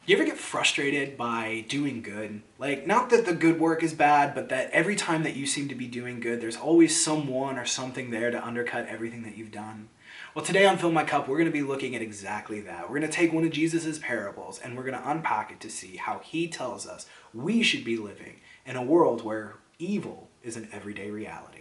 You ever get frustrated by doing good? Like, not that the good work is bad, but that every time that you seem to be doing good, there's always someone or something there to undercut everything that you've done. Well, today on Fill My Cup, we're going to be looking at exactly that. We're going to take one of Jesus' parables and we're going to unpack it to see how he tells us we should be living in a world where evil is an everyday reality.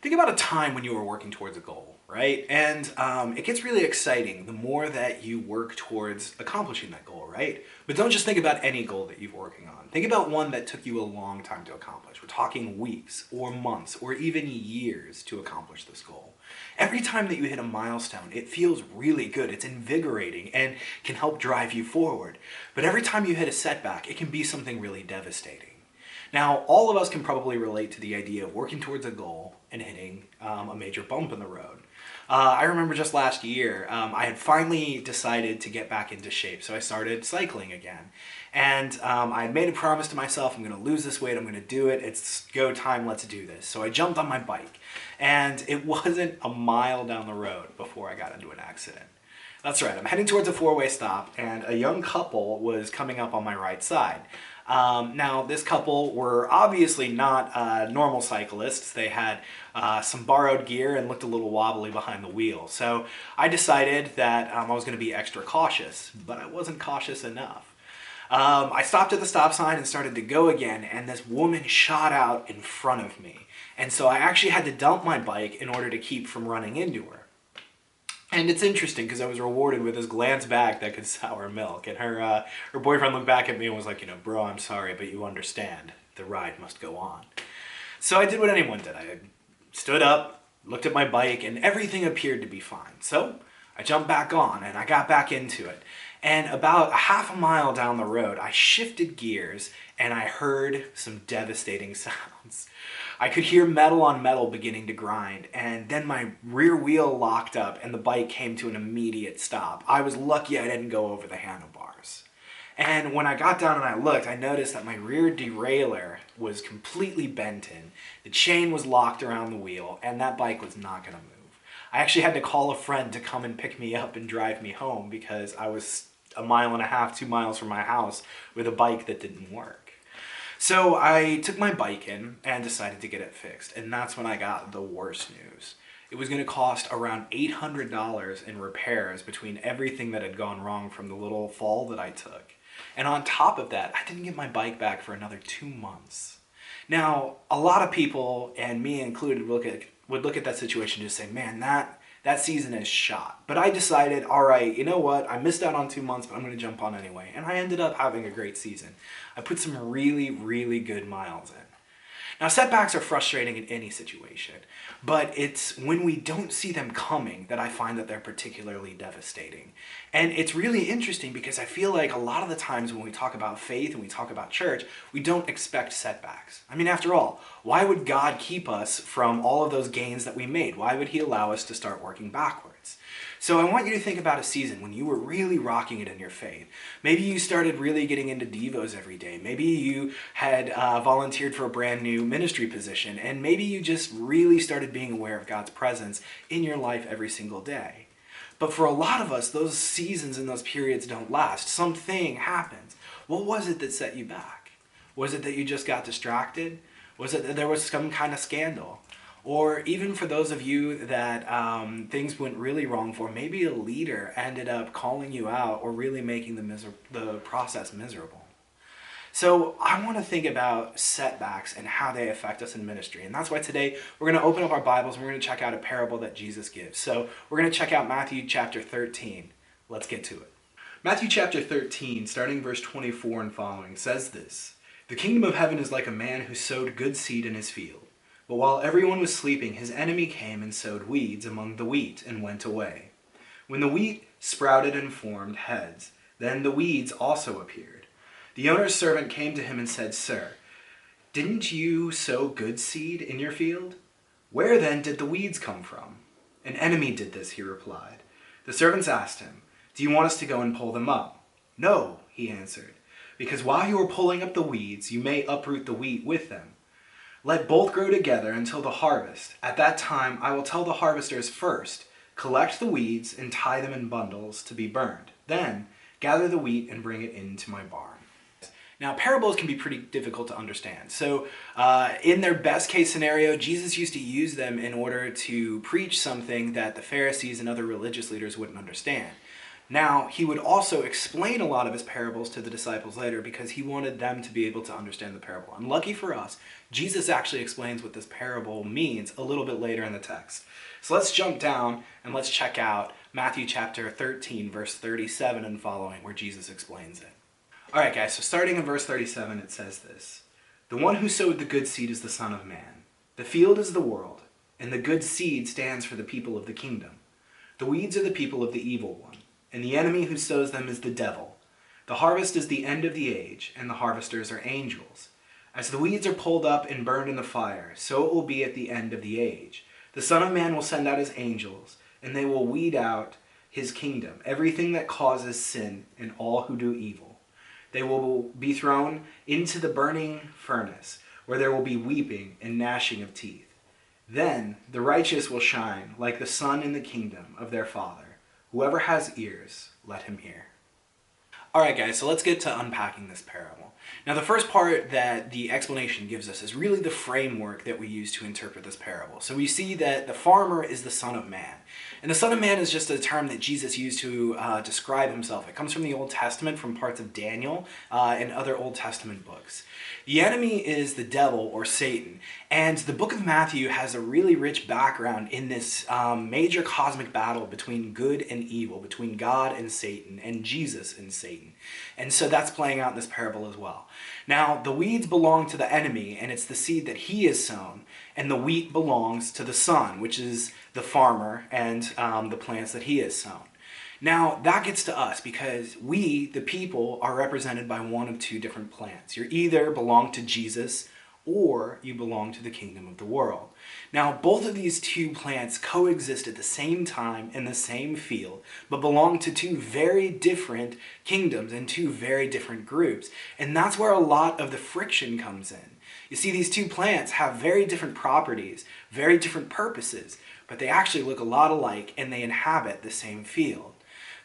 Think about a time when you were working towards a goal, right? And it gets really exciting the more that you work towards accomplishing that goal, right? But don't just think about any goal that you're working on. Think about one that took you a long time to accomplish. We're talking weeks or months or even years to accomplish this goal. Every time that you hit a milestone, it feels really good. It's invigorating and can help drive you forward. But every time you hit a setback, it can be something really devastating. Now, all of us can probably relate to the idea of working towards a goal and hitting a major bump in the road. I remember just last year, I had finally decided to get back into shape, so I started cycling again. And I had made a promise to myself, I'm going to lose this weight, I'm going to do it, it's go time, let's do this. So I jumped on my bike, and it wasn't a mile down the road before I got into an accident. That's right, I'm heading towards a four-way stop, and a young couple was coming up on my right side. Now, this couple were obviously not normal cyclists. They had some borrowed gear and looked a little wobbly behind the wheel. So I decided that I was going to be extra cautious, but I wasn't cautious enough. I stopped at the stop sign and started to go again, and this woman shot out in front of me. And so I actually had to dump my bike in order to keep from running into her. And it's interesting because I was rewarded with this glance back that could sour milk. And her boyfriend looked back at me and was like, bro, I'm sorry, but you understand. The ride must go on. So I did what anyone did. I stood up, looked at my bike, and everything appeared to be fine. So I jumped back on and I got back into it. And about a half a mile down the road, I shifted gears and I heard some devastating sounds. I could hear metal on metal beginning to grind, and then my rear wheel locked up and the bike came to an immediate stop. I was lucky I didn't go over the handlebars. And when I got down and I looked, I noticed that my rear derailleur was completely bent in, the chain was locked around the wheel, and that bike was not going to move. I actually had to call a friend to come and pick me up and drive me home because I was a mile and a half, 2 miles from my house with a bike that didn't work. So I took my bike in and decided to get it fixed, and that's when I got the worst news. It was going to cost around $800 in repairs between everything that had gone wrong from the little fall that I took. And on top of that, I didn't get my bike back for another 2 months. Now, a lot of people, and me included, would look at that situation and just say, man, that season is shot. But I decided, all right, you know what? I missed out on 2 months, but I'm going to jump on anyway. And I ended up having a great season. I put some really, really good miles in. Now, setbacks are frustrating in any situation, but it's when we don't see them coming that I find that they're particularly devastating. And it's really interesting because I feel like a lot of the times when we talk about faith and we talk about church, we don't expect setbacks. I mean, after all, why would God keep us from all of those gains that we made? Why would he allow us to start working backwards? So I want you to think about a season when you were really rocking it in your faith. Maybe you started really getting into devos every day. Maybe you had volunteered for a brand new ministry position, and maybe you just really started being aware of God's presence in your life every single day. But for a lot of us, those seasons and those periods don't last. Something happens. What was it that set you back? Was it that you just got distracted? Was it that there was some kind of scandal? Or even for those of you that things went really wrong for, maybe a leader ended up calling you out or really making the process miserable. So I want to think about setbacks and how they affect us in ministry. And that's why today we're going to open up our Bibles and we're going to check out a parable that Jesus gives. So we're going to check out Matthew chapter 13. Let's get to it. Matthew chapter 13, starting verse 24 and following, says this: "The kingdom of heaven is like a man who sowed good seed in his field. But while everyone was sleeping, his enemy came and sowed weeds among the wheat and went away. When the wheat sprouted and formed heads, then the weeds also appeared. The owner's servant came to him and said, 'Sir, didn't you sow good seed in your field? Where then did the weeds come from?' 'An enemy did this,' he replied. The servants asked him, 'Do you want us to go and pull them up?' 'No,' he answered, 'because while you are pulling up the weeds, you may uproot the wheat with them. Let both grow together until the harvest. At that time I will tell the harvesters, first, Collect the weeds and tie them in bundles to be burned. Then gather the wheat and bring it into my barn. Now, parables can be pretty difficult to understand. So in their best case scenario, Jesus used to use them in order to preach something that the Pharisees and other religious leaders wouldn't understand. Now, he would also explain a lot of his parables to the disciples later because he wanted them to be able to understand the parable. And lucky for us, Jesus actually explains what this parable means a little bit later in the text. So let's jump down and let's check out Matthew chapter 13, verse 37 and following, where Jesus explains it. All right, guys, so starting in verse 37, it says this. The one who sowed the good seed is the Son of Man. The field is the world, and the good seed stands for the people of the kingdom. The weeds are the people of the evil one, and the enemy who sows them is the devil. The harvest is the end of the age, and the harvesters are angels. As the weeds are pulled up and burned in the fire, so it will be at the end of the age. The Son of Man will send out his angels, and they will weed out his kingdom, everything that causes sin and all who do evil. They will be thrown into the burning furnace, where there will be weeping and gnashing of teeth. Then the righteous will shine like the sun in the kingdom of their Father. Whoever has ears, let him hear. All right, guys, so let's get to unpacking this parable. Now, the first part that the explanation gives us is really the framework that we use to interpret this parable. So we see that the farmer is the Son of Man. And the Son of Man is just a term that Jesus used to describe himself. It comes from the Old Testament, from parts of Daniel and other Old Testament books. The enemy is the devil, or Satan. And the book of Matthew has a really rich background in this major cosmic battle between good and evil, between God and Satan, and Jesus and Satan. And so that's playing out in this parable as well. Now, the weeds belong to the enemy, and it's the seed that he has sown, and the wheat belongs to the son, which is the farmer and the plants that he has sown. Now, that gets to us because we, the people, are represented by one of two different plants. You either belong to Jesus or you belong to the kingdom of the world. Now, both of these two plants coexist at the same time in the same field, but belong to two very different kingdoms and two very different groups. And that's where a lot of the friction comes in. You see, these two plants have very different properties, very different purposes, but they actually look a lot alike and they inhabit the same field.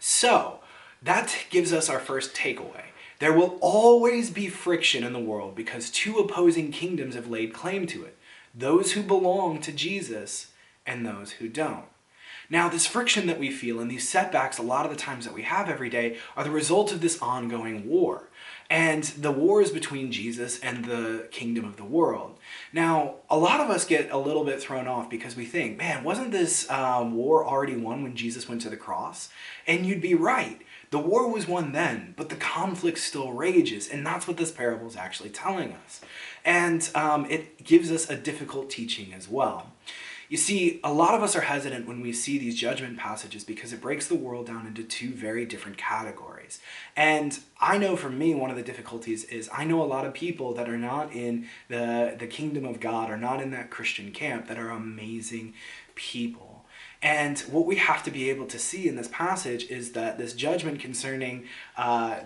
So, that gives us our first takeaway. There will always be friction in the world because two opposing kingdoms have laid claim to it. Those who belong to Jesus and those who don't. Now, this friction that we feel and these setbacks a lot of the times that we have every day are the result of this ongoing war. And the war is between Jesus and the kingdom of the world. Now, a lot of us get a little bit thrown off because we think, man, wasn't this war already won when Jesus went to the cross? And you'd be right. The war was won then, but the conflict still rages, and that's what this parable is actually telling us. And it gives us a difficult teaching as well. You see, a lot of us are hesitant when we see these judgment passages because it breaks the world down into two very different categories. And I know for me, one of the difficulties is I know a lot of people that are not in the kingdom of God, are not in that Christian camp, that are amazing people. And what we have to be able to see in this passage is that this judgment concerning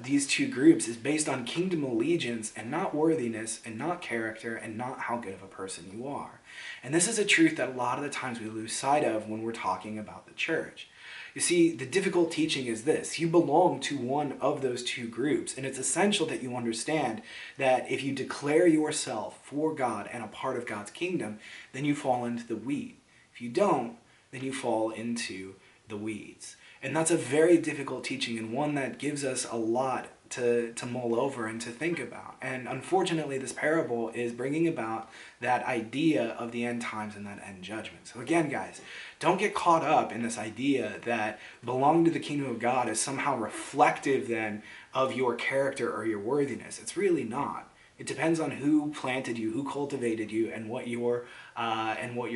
these two groups is based on kingdom allegiance and not worthiness and not character and not how good of a person you are. And this is a truth that a lot of the times we lose sight of when we're talking about the church. You see, the difficult teaching is this. You belong to one of those two groups, and it's essential that you understand that if you declare yourself for God and a part of God's kingdom, then you fall into the wheat. If you don't, then you fall into the weeds. And that's a very difficult teaching and one that gives us a lot to mull over and to think about. And unfortunately, this parable is bringing about that idea of the end times and that end judgment. So again, guys, don't get caught up in this idea that belonging to the kingdom of God is somehow reflective then of your character or your worthiness. It's really not. It depends on who planted you, who cultivated you, and what you're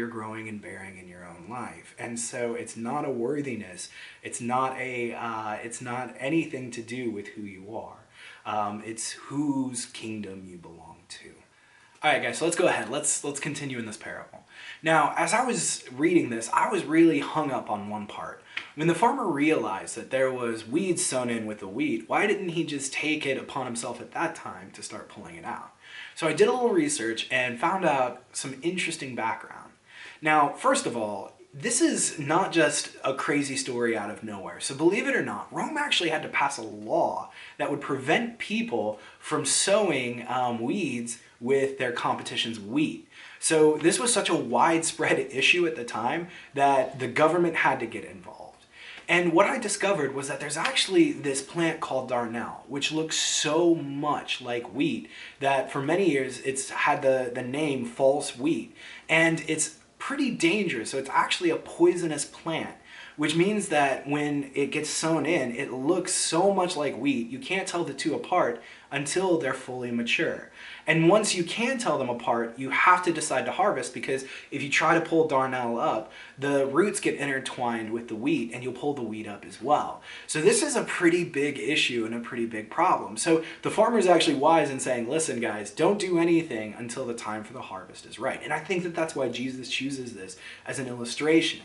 growing and bearing in your own life. And so it's not a worthiness. It's not anything to do with who you are. It's whose kingdom you belong to. All right, guys. So let's go ahead. Let's continue in this parable. Now, as I was reading this, I was really hung up on one part. When the farmer realized that there was weeds sown in with the wheat, why didn't he just take it upon himself at that time to start pulling it out? So I did a little research and found out some interesting background. Now, first of all, This is not just a crazy story out of nowhere. So believe it or not, Rome actually had to pass a law that would prevent people from sowing weeds with their competition's wheat. So this was such a widespread issue at the time that the government had to get involved. And what I discovered was that there's actually this plant called darnel, which looks so much like wheat that for many years it's had the name false wheat. And it's pretty dangerous. So it's actually a poisonous plant, which means that when it gets sown in, it looks so much like wheat, you can't tell the two apart until they're fully mature. And once you can tell them apart, you have to decide to harvest, because if you try to pull darnel up, the roots get intertwined with the wheat and you'll pull the wheat up as well. So this is a pretty big issue and a pretty big problem. So the farmer's actually wise in saying, listen guys, don't do anything until the time for the harvest is right. And I think that that's why Jesus chooses this as an illustration.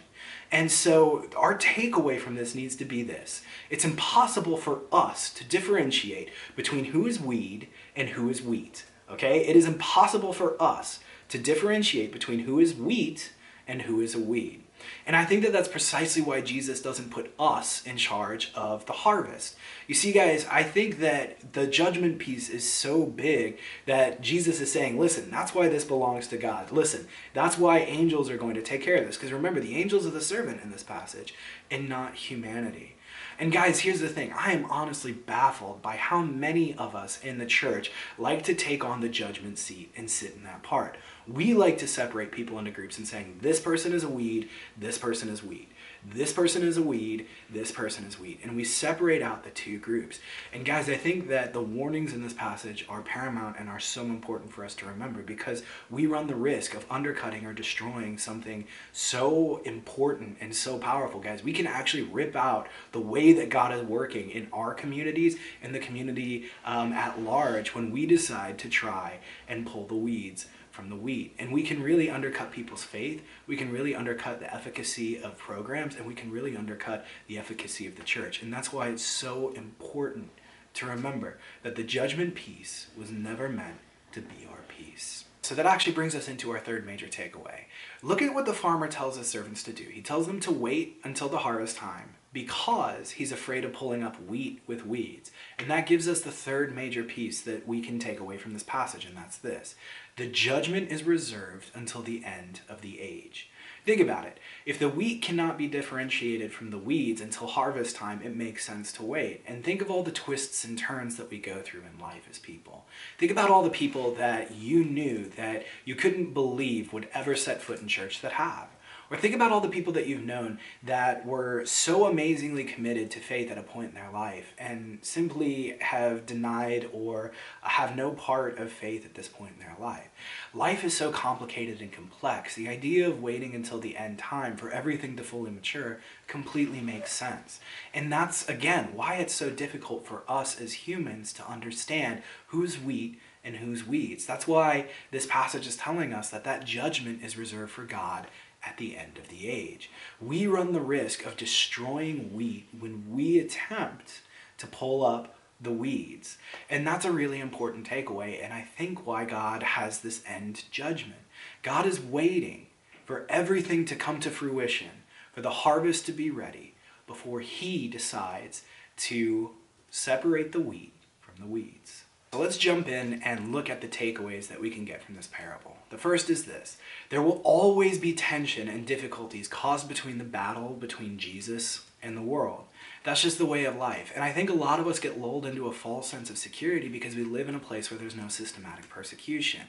And so our takeaway from this needs to be this: it's impossible for us to differentiate between who is weed and who is wheat. Okay? It is impossible for us to differentiate between who is wheat and who is a weed. And I think that that's precisely why Jesus doesn't put us in charge of the harvest. You see, guys, I think that the judgment piece is so big that Jesus is saying, listen, that's why this belongs to God. Listen, that's why angels are going to take care of this. Because remember, the angels are the servant in this passage and not humanity. And guys, here's the thing. I am honestly baffled by how many of us in the church like to take on the judgment seat and sit in that part. We like to separate people into groups and saying, this person is a weed, this person is weed. This person is a weed, this person is weed. And we separate out the two groups. And guys, I think that the warnings in this passage are paramount and are so important for us to remember, because we run the risk of undercutting or destroying something so important and so powerful, guys. We can actually rip out the way that God is working in our communities and the community at large when we decide to try and pull the weeds from the wheat. And we can really undercut people's faith, we can really undercut the efficacy of programs, and we can really undercut the efficacy of the church. And that's why it's so important to remember that the judgment piece was never meant to be our piece. So that actually brings us into our third major takeaway. Look at what the farmer tells his servants to do. He tells them to wait until the harvest time because he's afraid of pulling up wheat with weeds. And that gives us the third major piece that we can take away from this passage, and that's this: the judgment is reserved until the end of the age. Think about it. If the wheat cannot be differentiated from the weeds until harvest time, it makes sense to wait. And think of all the twists and turns that we go through in life as people. Think about all the people that you knew that you couldn't believe would ever set foot in church that have. Or think about all the people that you've known that were so amazingly committed to faith at a point in their life and simply have denied or have no part of faith at this point in their life. Life is so complicated and complex. The idea of waiting until the end time for everything to fully mature completely makes sense. And that's, again, why it's so difficult for us as humans to understand who's wheat and who's weeds. That's why this passage is telling us that that judgment is reserved for God at the end of the age. We run the risk of destroying wheat when we attempt to pull up the weeds. And that's a really important takeaway, and I think why God has this end judgment. God is waiting for everything to come to fruition, for the harvest to be ready, before he decides to separate the wheat from the weeds. So let's jump in and look at the takeaways that we can get from this parable. The first is this: there will always be tension and difficulties caused between the battle between Jesus and the world. That's just the way of life. And I think a lot of us get lulled into a false sense of security because we live in a place where there's no systematic persecution.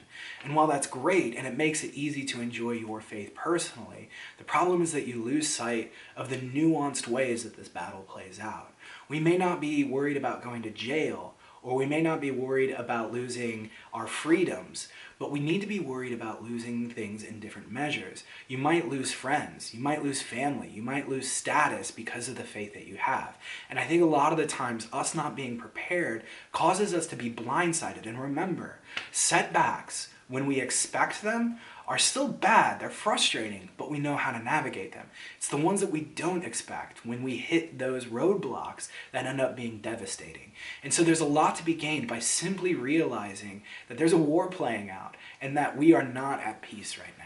And while that's great and it makes it easy to enjoy your faith personally, the problem is that you lose sight of the nuanced ways that this battle plays out. We may not be worried about going to jail, or we may not be worried about losing our freedoms, but we need to be worried about losing things in different measures. You might lose friends, you might lose family, you might lose status because of the faith that you have. And I think a lot of the times us not being prepared causes us to be blindsided. And remember, setbacks, when we expect them, are still bad, they're frustrating, but we know how to navigate them. It's the ones that we don't expect, when we hit those roadblocks, that end up being devastating. And so there's a lot to be gained by simply realizing that there's a war playing out and that we are not at peace right now.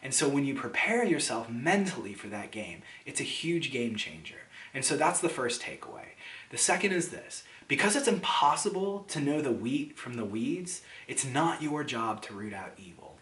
And so when you prepare yourself mentally for that game, it's a huge game changer. And so that's the first takeaway. The second is this: because it's impossible to know the wheat from the weeds, it's not your job to root out evil.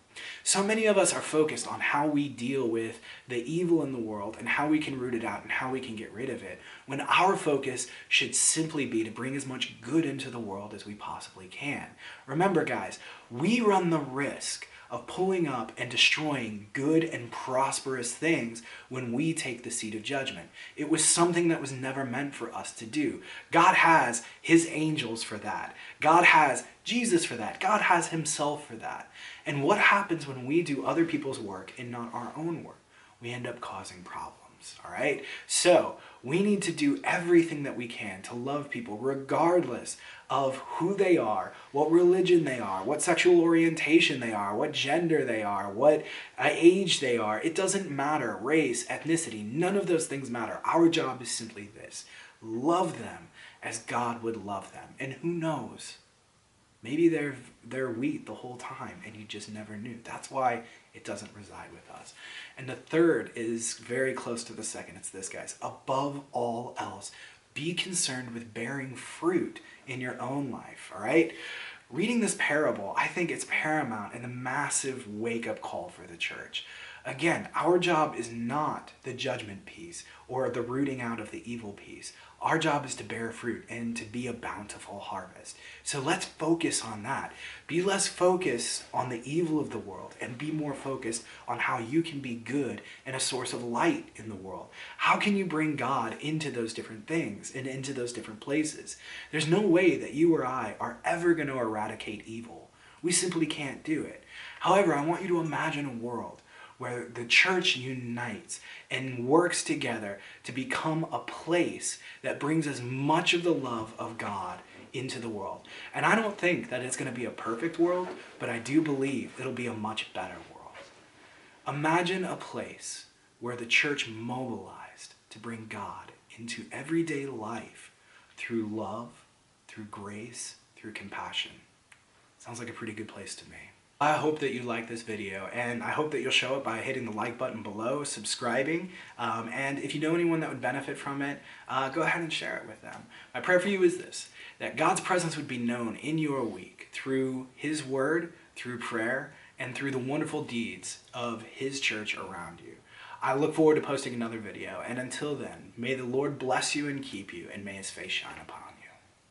So many of us are focused on how we deal with the evil in the world and how we can root it out and how we can get rid of it, when our focus should simply be to bring as much good into the world as we possibly can. Remember, guys, we run the risk of pulling up and destroying good and prosperous things when we take the seat of judgment. It was something that was never meant for us to do. God has his angels for that. God has Jesus for that. God has himself for that. And what happens when we do other people's work and not our own work? We end up causing problems. All right? So we need to do everything that we can to love people regardless of who they are, what religion they are, what sexual orientation they are, what gender they are, what age they are. It doesn't matter. Race, ethnicity, none of those things matter. Our job is simply this: love them as God would love them. And who knows? Maybe they're wheat the whole time and you just never knew. That's why it doesn't reside with us. And the third is very close to the second. It's this, guys: above all else, be concerned with bearing fruit in your own life, all right? Reading this parable, I think it's paramount and a massive wake-up call for the church. Again, our job is not the judgment piece or the rooting out of the evil piece. Our job is to bear fruit and to be a bountiful harvest. So let's focus on that. Be less focused on the evil of the world and be more focused on how you can be good and a source of light in the world. How can you bring God into those different things and into those different places? There's no way that you or I are ever going to eradicate evil. We simply can't do it. However, I want you to imagine a world where the church unites and works together to become a place that brings as much of the love of God into the world. And I don't think that it's going to be a perfect world, but I do believe it'll be a much better world. Imagine a place where the church mobilized to bring God into everyday life through love, through grace, through compassion. Sounds like a pretty good place to me. I hope that you like this video, and I hope that you'll show it by hitting the like button below, subscribing, and if you know anyone that would benefit from it, go ahead and share it with them. My prayer for you is this: that God's presence would be known in your week through his word, through prayer, and through the wonderful deeds of his church around you. I look forward to posting another video, and until then, may the Lord bless you and keep you, and may his face shine upon you.